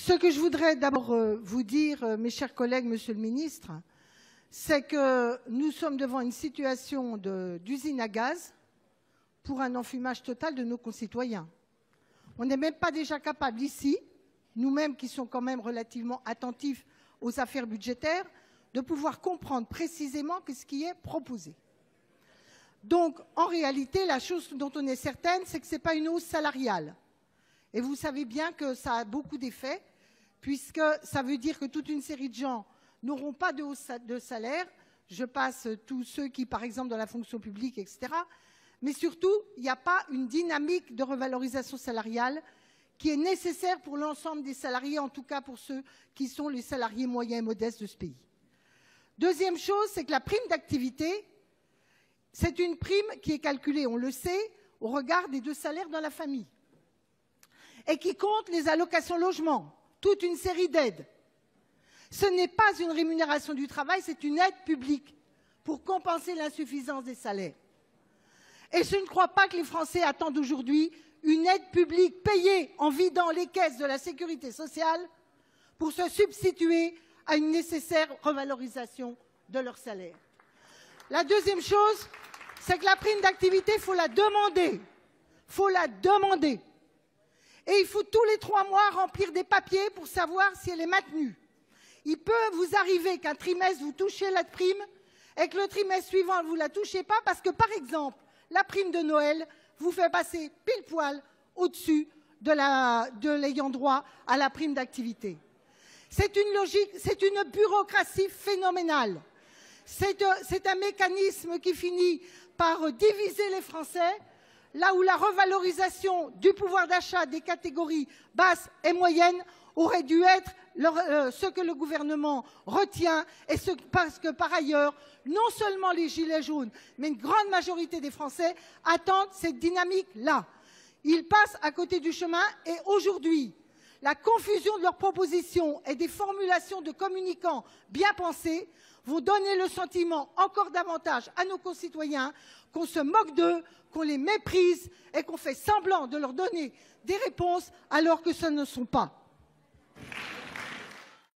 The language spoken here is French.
Ce que je voudrais d'abord vous dire, mes chers collègues, Monsieur le Ministre, c'est que nous sommes devant une situation d'usine à gaz pour un enfumage total de nos concitoyens. On n'est même pas déjà capable ici, nous-mêmes qui sommes quand même relativement attentifs aux affaires budgétaires, de pouvoir comprendre précisément ce qui est proposé. Donc, en réalité, la chose dont on est certaine, c'est que ce n'est pas une hausse salariale. Et vous savez bien que ça a beaucoup d'effets, puisque ça veut dire que toute une série de gens n'auront pas de hausse de salaire. Je passe tous ceux qui, par exemple, dans la fonction publique, etc. Mais surtout, il n'y a pas une dynamique de revalorisation salariale qui est nécessaire pour l'ensemble des salariés, en tout cas pour ceux qui sont les salariés moyens et modestes de ce pays. Deuxième chose, c'est que la prime d'activité, c'est une prime qui est calculée, on le sait, au regard des 2 salaires dans la famille et qui compte les allocations logement, toute une série d'aides. Ce n'est pas une rémunération du travail, c'est une aide publique pour compenser l'insuffisance des salaires. Et je ne crois pas que les Français attendent aujourd'hui une aide publique payée en vidant les caisses de la sécurité sociale pour se substituer à une nécessaire revalorisation de leur salaire. La deuxième chose, c'est que la prime d'activité, il faut la demander. Il faut la demander. Et il faut tous les 3 mois remplir des papiers pour savoir si elle est maintenue. Il peut vous arriver qu'un trimestre, vous touchez la prime et que le trimestre suivant, vous ne la touchez pas parce que, par exemple, la prime de Noël vous fait passer pile poil au-dessus de l'ayant droit à la prime d'activité. C'est une logique, c'est une bureaucratie phénoménale. C'est un mécanisme qui finit par diviser les Français, là où la revalorisation du pouvoir d'achat des catégories basses et moyennes aurait dû être ce que le gouvernement retient, et parce que par ailleurs, non seulement les Gilets jaunes, mais une grande majorité des Français attendent cette dynamique-là. Ils passent à côté du chemin et aujourd'hui, la confusion de leurs propositions et des formulations de communicants bien pensés vont donner le sentiment encore davantage à nos concitoyens qu'on se moque d'eux, qu'on les méprise et qu'on fait semblant de leur donner des réponses alors que ce ne sont pas.